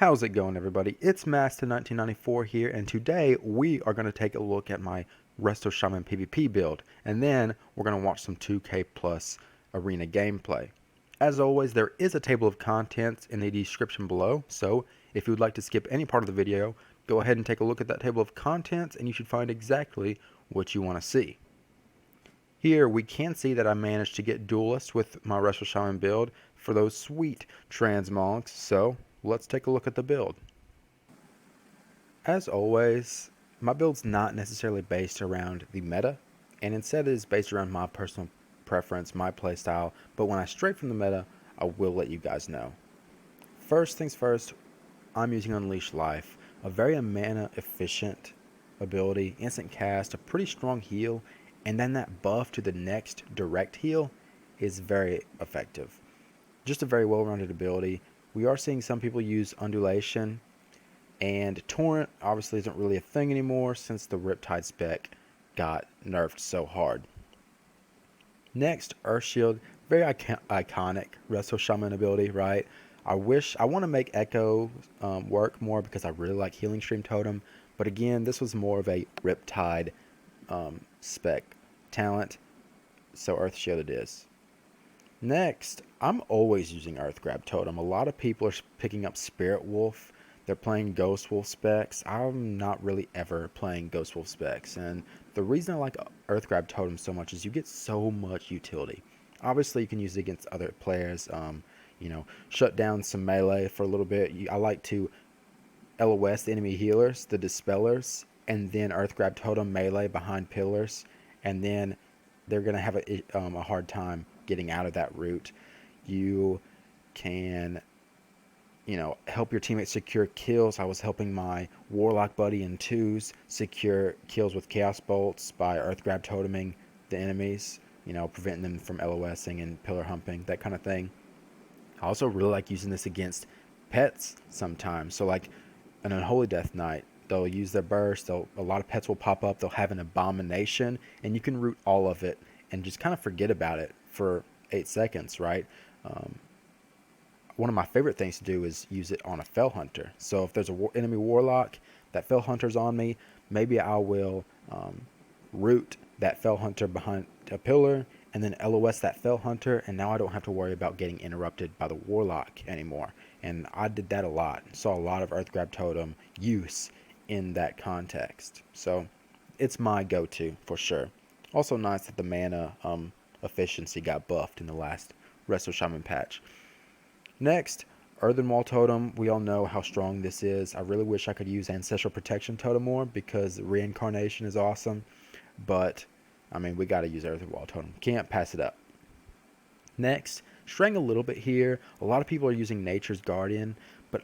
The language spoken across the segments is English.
How's it going, everybody? It's Master1994 here, and today we are going to take a look at my Resto Shaman PvP build, and then we're going to watch some 2K Plus arena gameplay. As always, there is a table of contents in the description below, so if you would like to skip any part of the video, go ahead and take a look at that table of contents, and you should find exactly what you want to see. Here we can see that I managed to get Duelist with my Resto Shaman build for those sweet transmogs, so let's take a look at the build. As always, my build's not necessarily based around the meta, and instead it is based around my personal preference, my playstyle, but when I stray from the meta, I will let you guys know. First things first, I'm using Unleash Life, a very mana efficient ability, instant cast, a pretty strong heal, and then that buff to the next direct heal is very effective. Just a very well-rounded ability. We are seeing some people use Undulation, and Torrent obviously isn't really a thing anymore since the Riptide spec got nerfed so hard. Next, Earth Shield, very iconic Resto Shaman ability, right? I want to make Echo work more because I really like Healing Stream Totem, but again, this was more of a Riptide spec talent, so Earth Shield it is. Next, I'm always using Earth Grab Totem. A lot of people are picking up Spirit Wolf. They're playing Ghost Wolf specs. I'm not really ever playing Ghost Wolf specs, and the reason I like Earth Grab Totem so much is you get so much utility. Obviously, you can use it against other players. Shut down some melee for a little bit. I like to LOS the enemy healers, the Dispellers, and then Earth Grab Totem melee behind pillars, and then they're going to have a hard time getting out of that route. You can, help your teammates secure kills. I was helping my Warlock buddy in 2s secure kills with Chaos Bolts by Earth Grab Toteming the enemies, preventing them from LOSing and pillar humping, that kind of thing. I also really like using this against pets sometimes. So like an Unholy Death Knight, they'll use their burst, a lot of pets will pop up, they'll have an Abomination, and you can root all of it and just kind of forget about it for 8 seconds, right? One of my favorite things to do is use it on a Fell Hunter. So if there's an enemy Warlock, that Fell Hunter's on me, maybe I will root that Fell Hunter behind a pillar and then LOS that Fell Hunter, and now I don't have to worry about getting interrupted by the Warlock anymore. And I did that a lot. Saw a lot of Earth Grab Totem use in that context. So it's my go-to for sure. Also nice that the mana efficiency got buffed in the last Resto Shaman patch. Next, Earthen Wall Totem. We all know how strong this is. I really wish I could use Ancestral Protection Totem more because Reincarnation is awesome. But, we got to use Earthen Wall Totem. Can't pass it up. Next, straying a little bit here. A lot of people are using Nature's Guardian, but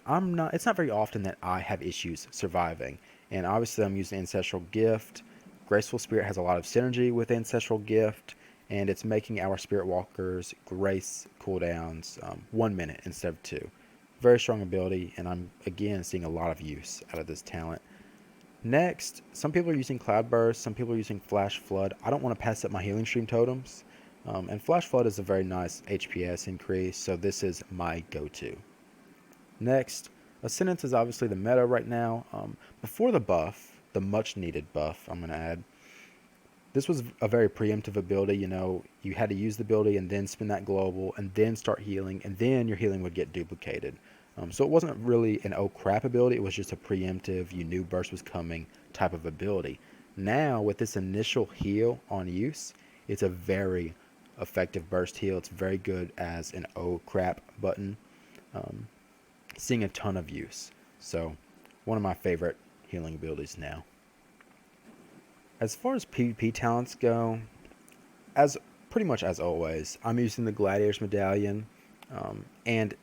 it's not very often that I have issues surviving. And obviously I'm using Ancestral Gift. Graceful Spirit has a lot of synergy with Ancestral Gift, and it's making our Spirit Walkers Grace cooldowns 1 minute instead of 2. Very strong ability, and I'm again seeing a lot of use out of this talent. Next, some people are using Cloudburst, some people are using Flash Flood. I don't want to pass up my Healing Stream Totems, and Flash Flood is a very nice HPS increase, so this is my go-to. Next, Ascendance is obviously the meta right now. Before the buff, the much needed buff, I'm going to add, this was a very preemptive ability. You had to use the ability and then spin that global and then start healing, and then your healing would get duplicated. So it wasn't really an oh crap ability, it was just a preemptive, you knew burst was coming type of ability. Now with this initial heal on use, it's a very effective burst heal. It's very good as an oh crap button. Seeing a ton of use. So one of my favorite healing abilities now. As far as PvP talents go, pretty much as always, I'm using the Gladiator's Medallion, and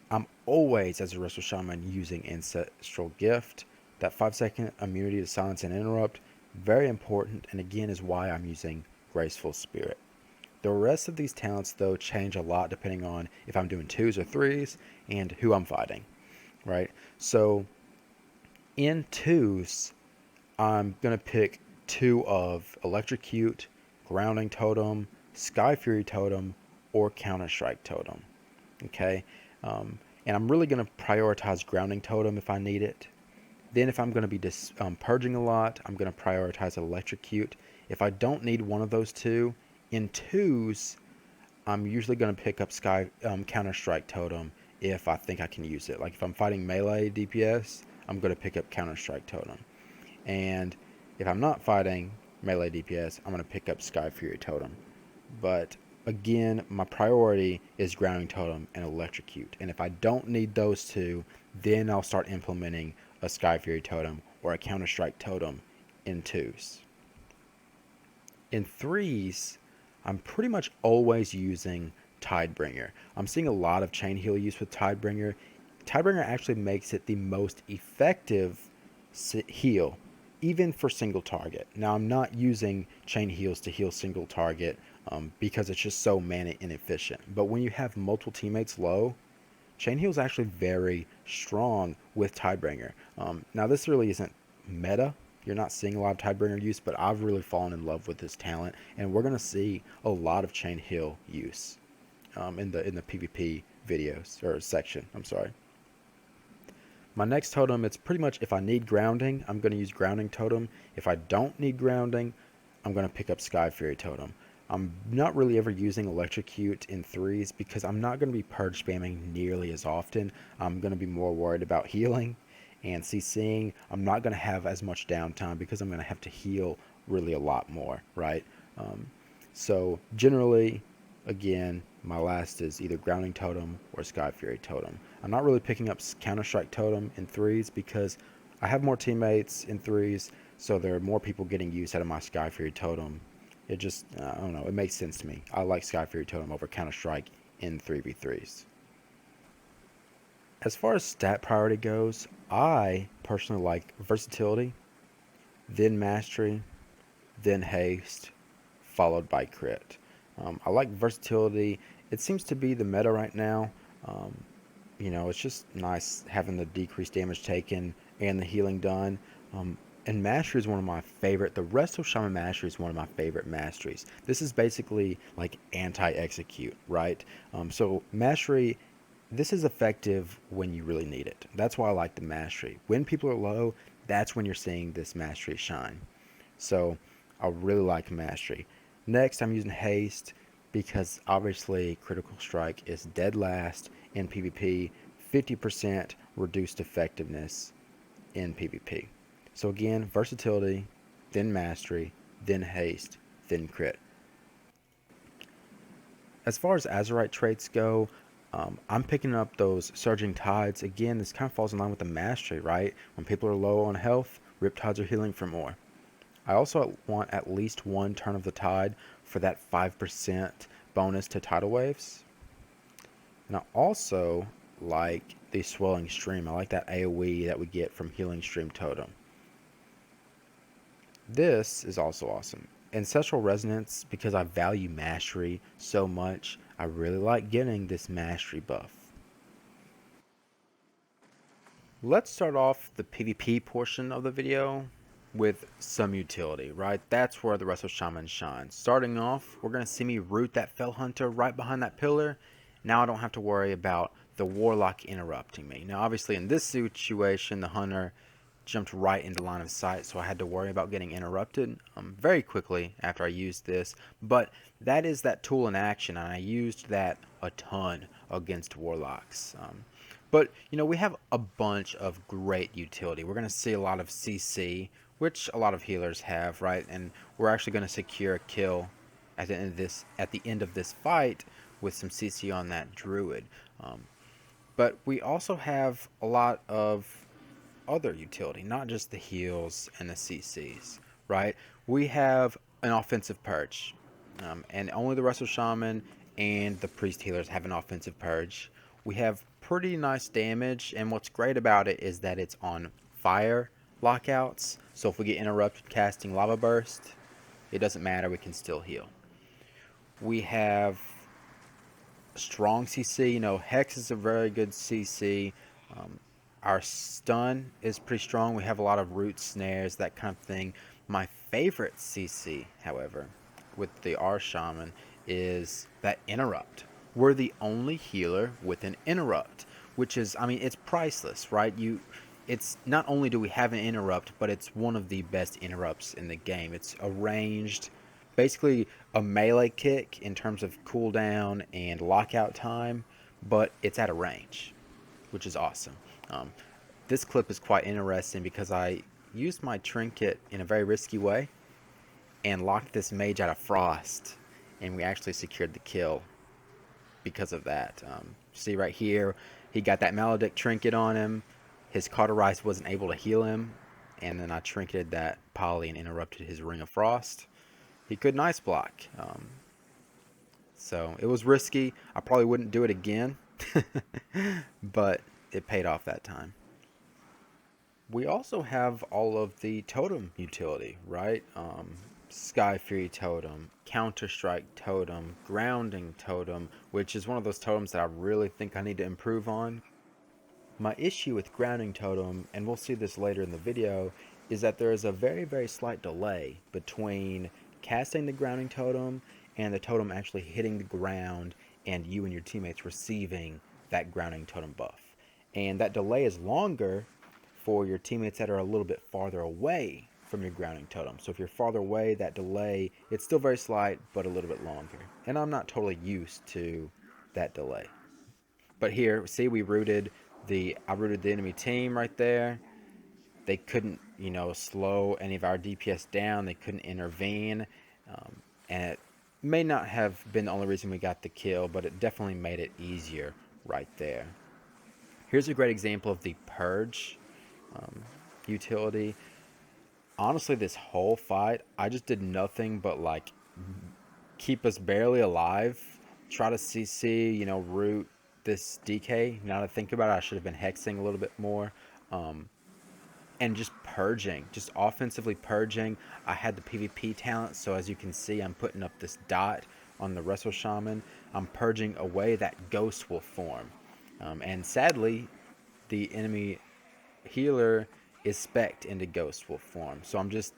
I'm always, as a Resto Shaman, using Ancestral Gift. That 5-second immunity to silence and interrupt, very important, and again is why I'm using Graceful Spirit. The rest of these talents, though, change a lot depending on if I'm doing 2s or 3s and who I'm fighting, right? So in 2s, I'm going to pick 2 of Electrocute, Grounding Totem, Sky Fury Totem, or Counter Strike Totem. Okay, And I'm really going to prioritize grounding totem if I need it. Then if I'm going to be purging a lot, I'm going to prioritize electrocute. If I don't need one of those two, in twos, I'm usually going to pick up counter strike totem if I think I can use it. Like if I'm fighting melee DPS, I'm going to pick up counter strike totem. And if I'm not fighting melee DPS, I'm going to pick up Sky Fury totem. But again, my priority is grounding totem and electrocute. And if I don't need those two, then I'll start implementing a Sky Fury totem or a counter strike totem in twos. In threes, I'm pretty much always using Tidebringer. I'm seeing a lot of chain heal use with Tidebringer. Tidebringer actually makes it the most effective heal, even for single target. Now, I'm not using chain heals to heal single target because it's just so mana inefficient. But when you have multiple teammates low, chain heal is actually very strong with Tidebringer. Now, this really isn't meta. You're not seeing a lot of Tidebringer use, but I've really fallen in love with this talent, and we're going to see a lot of chain heal use in the PvP videos or section. I'm sorry. My next totem, it's pretty much if I need grounding, I'm going to use grounding totem. If I don't need grounding, I'm going to pick up Sky Fury totem. I'm not really ever using electrocute in threes because I'm not going to be purge spamming nearly as often. I'm going to be more worried about healing and CCing. I'm not going to have as much downtime because I'm going to have to heal really a lot more, right? So generally, again, my last is either grounding totem or Sky Fury totem. I'm not really picking up counter strike totem in threes because I have more teammates in threes, so there are more people getting use out of my Sky Fury totem. It just, I don't know, it makes sense to me. I like Sky Fury totem over counter strike in 3v3s. As far as stat priority goes, I personally like versatility, then mastery, then haste, followed by crit. I like versatility. It seems to be the meta right now. It's just nice having the decreased damage taken and the healing done. And mastery is one of my favorite. The Resto Shaman mastery is one of my favorite masteries. This is basically like anti-execute, right? So mastery, this is effective when you really need it. That's why I like the mastery. When people are low, that's when you're seeing this mastery shine. So I really like mastery. Next, I'm using haste because obviously critical strike is dead last in PvP, 50% reduced effectiveness in PvP. So again, versatility, then mastery, then haste, then crit. As far as Azerite traits go, I'm picking up those Surging Tides. Again, this kind of falls in line with the mastery, right? When people are low on health, Riptides are healing for more. I also want at least one turn of the tide for that 5% bonus to tidal waves. And I also like the Swelling Stream. I like that AoE that we get from Healing Stream Totem. This is also awesome. Ancestral Resonance, because I value mastery so much, I really like getting this mastery buff. Let's start off the PvP portion of the video with some utility, right? That's where the Resto Shaman shines. Starting off, we're going to see me root that Fell Hunter right behind that pillar. Now I don't have to worry about the Warlock interrupting me. Now obviously in this situation, the Hunter jumped right into line of sight, so I had to worry about getting interrupted very quickly after I used this. But that is that tool in action, and I used that a ton against Warlocks. But, we have a bunch of great utility. We're going to see a lot of CC, which a lot of healers have, right? And we're actually going to secure a kill at the end of this fight with some CC on that Druid. But we also have a lot of other utility, not just the heals and the CCs, right? We have an offensive purge, and only the Resto Shaman and the Priest healers have an offensive purge. We have pretty nice damage, and what's great about it is that it's on fire lockouts, so if we get interrupted casting Lava Burst, it doesn't matter, we can still heal. We have strong CC, Hex is a very good CC. Our stun is pretty strong. We have a lot of root snares, that kind of thing. My favorite CC, however, with the R Shaman is that interrupt. We're the only healer with an interrupt. which is, I mean, it's priceless, right? It's not only do we have an interrupt, but it's one of the best interrupts in the game. It's a ranged, basically a melee kick in terms of cooldown and lockout time, but it's at a range, which is awesome. Um, this clip is quite interesting because I used my trinket in a very risky way and locked this mage out of frost, and we actually secured the kill because of that. See right here, he got that maledict trinket on him. His cauterized wasn't able to heal him, and then I trinketed that poly and interrupted his ring of frost. He couldn't ice block, so it was risky. I probably wouldn't do it again, but it paid off that time. We also have all of the totem utility, right? Sky Fury Totem, Counter Strike Totem, Grounding Totem, which is one of those totems that I really think I need to improve on. My issue with Grounding Totem, and we'll see this later in the video, is that there is a very, very slight delay between casting the Grounding Totem and the totem actually hitting the ground and you and your teammates receiving that Grounding Totem buff. And that delay is longer for your teammates that are a little bit farther away from your Grounding Totem. So if you're farther away, that delay, it's still very slight, but a little bit longer. And I'm not totally used to that delay. But here, see, I rooted the enemy team right there. They couldn't, slow any of our DPS down. They couldn't intervene. And it may not have been the only reason we got the kill, but it definitely made it easier right there. Here's a great example of the Purge utility. Honestly, this whole fight, I just did nothing but keep us barely alive, try to CC, root this DK. Now that I think about it, I should have been hexing a little bit more. And just purging, just offensively purging. I had the PvP talent, so as you can see, I'm putting up this dot on the Resto Shaman. I'm purging away that ghost wolf form. And sadly, the enemy healer is spec'd into ghost wolf form. So I'm just,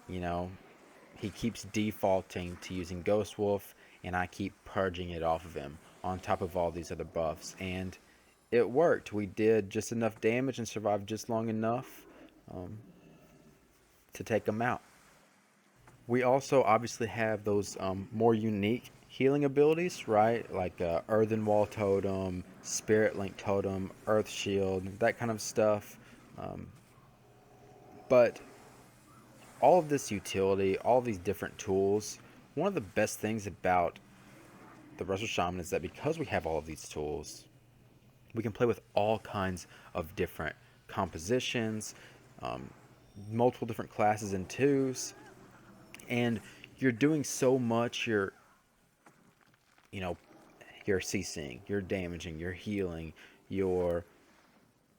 he keeps defaulting to using ghost wolf, and I keep purging it off of him on top of all these other buffs. And it worked. We did just enough damage and survived just long enough to take them out. We also obviously have those more unique healing abilities, right? Like Earthen Wall Totem, Spirit Link Totem, Earth Shield, that kind of stuff. But all of this utility, all of these different tools, one of the best things about the Resto Shaman is that because we have all of these tools, we can play with all kinds of different compositions, multiple different classes and twos, and you're doing so much. You're CCing, you're damaging, you're healing, you're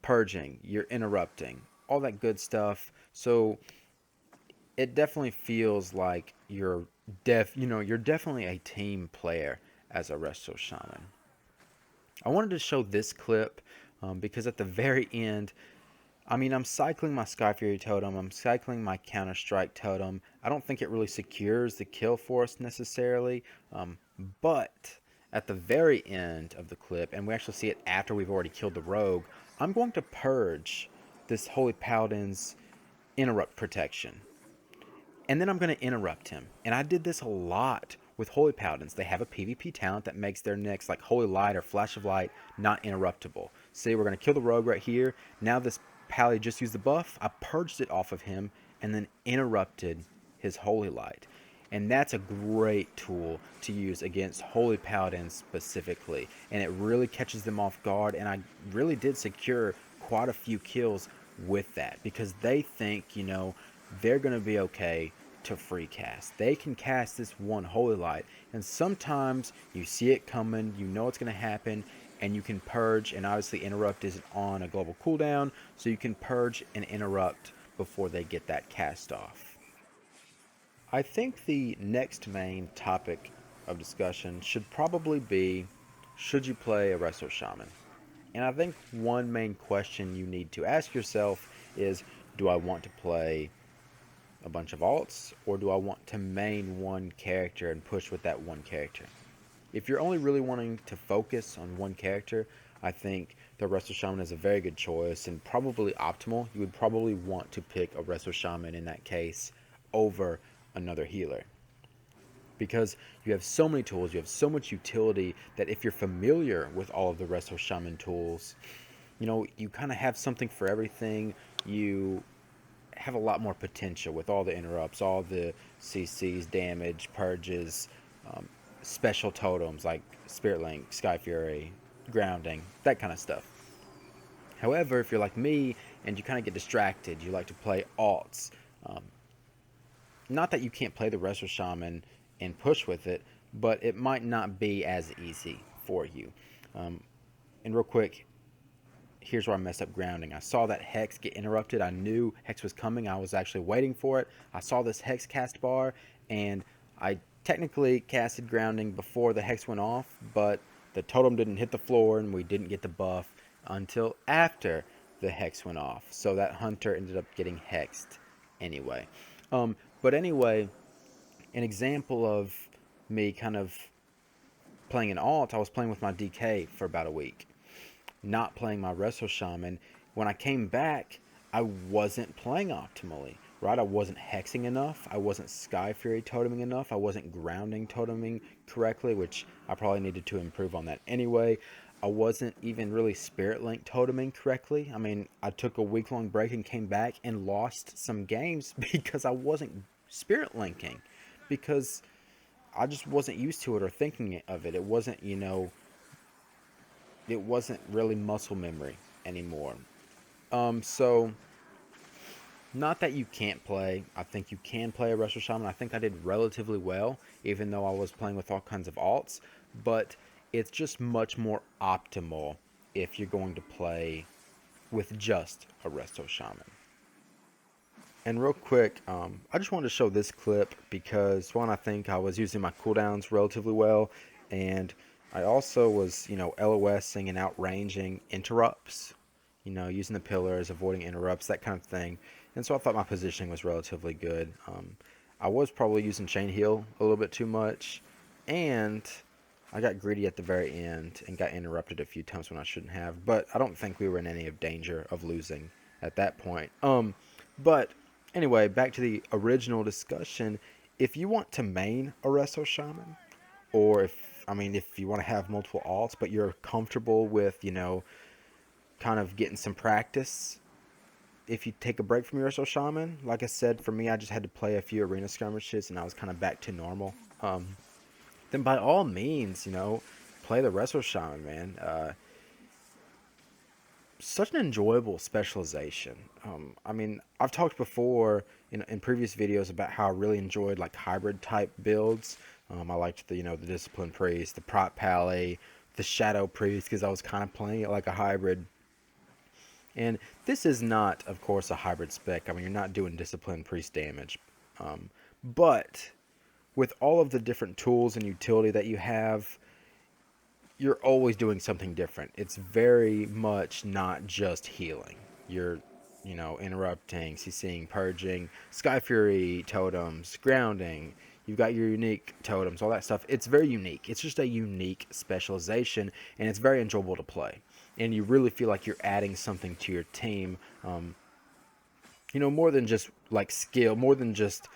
purging, you're interrupting, all that good stuff. So it definitely feels like you're definitely a team player as a Resto Shaman. I wanted to show this clip because at the very end, I'm cycling my Sky Fury Totem, I'm cycling my Counter Strike Totem. I don't think it really secures the kill for us necessarily, but at the very end of the clip, and we actually see it after we've already killed the rogue, I'm going to purge this Holy Paladin's interrupt protection. And then I'm going to interrupt him. And I did this a lot with Holy Paladins. They have a PvP talent that makes their next, like Holy Light or Flash of Light, not interruptible. See, we're going to kill the rogue right here. Now this Pally just used the buff. I purged it off of him and then interrupted his Holy Light. And that's a great tool to use against Holy Paladins specifically. And it really catches them off guard. And I really did secure quite a few kills with that because they think, they're going to be okay to free cast. They can cast this one Holy Light, and sometimes you see it coming, you know it's going to happen, and you can purge, and obviously interrupt is on a global cooldown, so you can purge and interrupt before they get that cast off. I think the next main topic of discussion should probably be, should you play a Resto Shaman? And I think one main question you need to ask yourself is, do I want to play a bunch of alts, or do I want to main one character and push with that one character? If you're only really wanting to focus on one character, I think the Resto Shaman is a very good choice and probably optimal. You would probably want to pick a Resto Shaman in that case over another healer, because you have so many tools, you have so much utility, that if you're familiar with all of the Resto Shaman tools, you kind of have something for everything. You have a lot more potential with all the interrupts, all the CCs, damage, purges, um, special totems like Spirit Link, Sky Fury, grounding, that kind of stuff. However, if you're like me and you kind of get distracted, you like to play alts. Um, Not that you can't play the Resto Shaman and push with it, but it might not be as easy for you. Um, and real quick, here's where I messed up grounding. I saw that Hex get interrupted. I knew Hex was coming. I was actually waiting for it. I saw this Hex cast bar, and I technically casted grounding before the Hex went off, but the totem didn't hit the floor, and we didn't get the buff until after the Hex went off. So that Hunter ended up getting hexed anyway. But anyway, an example of me kind of playing an alt, I was playing with my DK for about a week, not playing my Resto Shaman. When I came back, I wasn't playing optimally, right? I wasn't hexing enough. I wasn't Sky Fury toteming enough. I wasn't grounding toteming correctly, which I probably needed to improve on that anyway. I wasn't even really Spirit Link toteming correctly. I mean, I took a week-long break and came back and lost some games because I wasn't Spirit Linking, because I just wasn't used to it or thinking of it. It wasn't, it wasn't really muscle memory anymore. So not that you can't play. I think you can play a Resto Shaman. I think I did relatively well, even though I was playing with all kinds of alts. But it's just much more optimal if you're going to play with just a Resto Shaman. And real quick, I just wanted to show this clip because, one, I think I was using my cooldowns relatively well, and I also was, LOSing and outranging interrupts, using the pillars, avoiding interrupts, that kind of thing. And so I thought my positioning was relatively good. I was probably using chain heal a little bit too much, and I got greedy at the very end and got interrupted a few times when I shouldn't have. But I don't think we were in any of danger of losing at that point. But anyway, back to the original discussion. If you want to main a Resto Shaman, or if you want to have multiple alts, but you're comfortable with, kind of getting some practice, if you take a break from your Resto Shaman, like I said, for me, I just had to play a few arena skirmishes and I was kind of back to normal. Then by all means, play the Resto Shaman, man. Such an enjoyable specialization. I've talked before in previous videos about how I really enjoyed like hybrid type builds. I liked the Discipline Priest, the Prot Pally, the Shadow Priest, because I was kind of playing it like a hybrid. And this is not, of course, a hybrid spec. You're not doing Discipline Priest damage. But with all of the different tools and utility that you have, you're always doing something different. It's very much not just healing. You're, interrupting, CCing, purging, Sky Fury totems, grounding. You've got your unique totems, all that stuff. It's very unique. It's just a unique specialization, and it's very enjoyable to play. And you really feel like you're adding something to your team. More than just like skill, more than just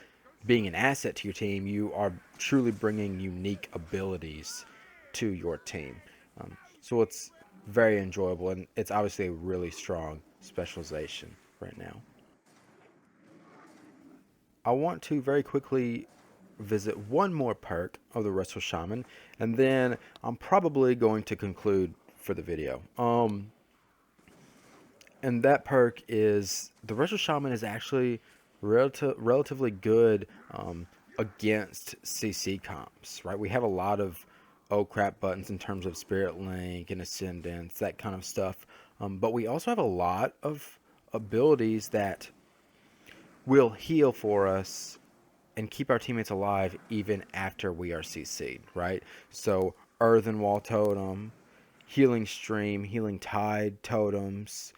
being an asset to your team. You are truly bringing unique abilities to your team. So it's very enjoyable, and it's obviously a really strong specialization right now. I want to very quickly visit one more perk of the Resto Shaman, and then I'm probably going to conclude for the video. And that perk is the Resto Shaman is actually relatively good against CC comps, right? We have a lot of oh crap buttons in terms of Spirit Link and Ascendance, that kind of stuff. But we also have a lot of abilities that will heal for us and keep our teammates alive even after we are CC'd, right? So Earthen Wall Totem, Healing Stream, Healing Tide totems,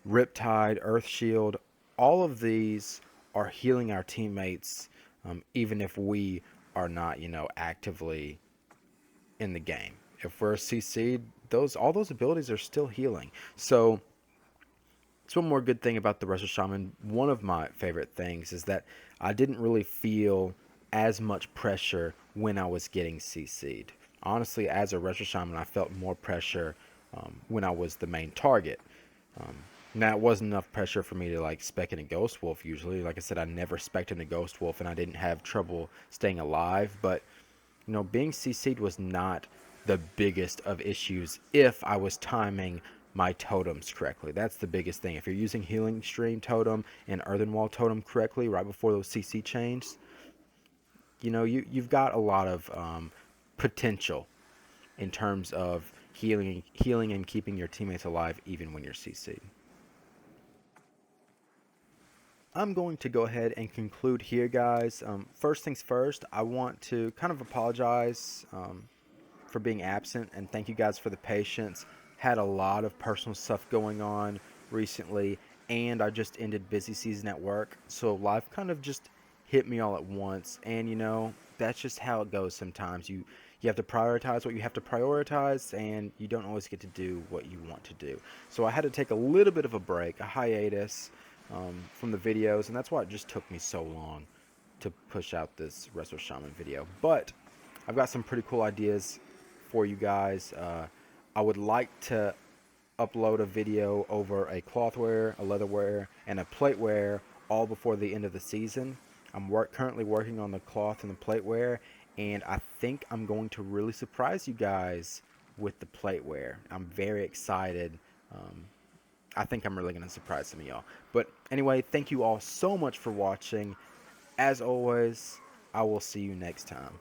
Riptide, Earth Shield, all of these are healing our teammates, even if we are not, actively in the game. If we're CC'd, those all those abilities are still healing. So it's one more good thing about the Resto Shaman. One of my favorite things is that I didn't really feel as much pressure when I was getting CC'd. Honestly, as a Resto Shaman, I felt more pressure when I was the main target. Um, Now, it wasn't enough pressure for me to like spec in a Ghost Wolf usually. Like I said, I never spec'd in a Ghost Wolf and I didn't have trouble staying alive. But, being CC'd was not the biggest of issues if I was timing my totems correctly. That's the biggest thing. If you're using Healing Stream Totem and Earthen Wall Totem correctly right before those CC chains, you've got a lot of potential in terms of healing and keeping your teammates alive even when you're CC'd. I'm going to go ahead and conclude here, guys. First things first, I want to kind of apologize for being absent and thank you guys for the patience. Had a lot of personal stuff going on recently, and I just ended busy season at work, so life kind of just hit me all at once. And that's just how it goes sometimes. You have to prioritize what you have to prioritize, and you don't always get to do what you want to do. So I had to take a little bit of a break, a hiatus from the videos, and that's why it just took me so long to push out this Resto Shaman video. But I've got some pretty cool ideas for you guys. I would like to upload a video over a clothware, a leatherware, and a plateware all before the end of the season. I'm currently working on the cloth and the plateware, and I think I'm going to really surprise you guys with the plateware. I'm very excited. I think I'm really going to surprise some of y'all. But anyway, thank you all so much for watching. As always, I will see you next time.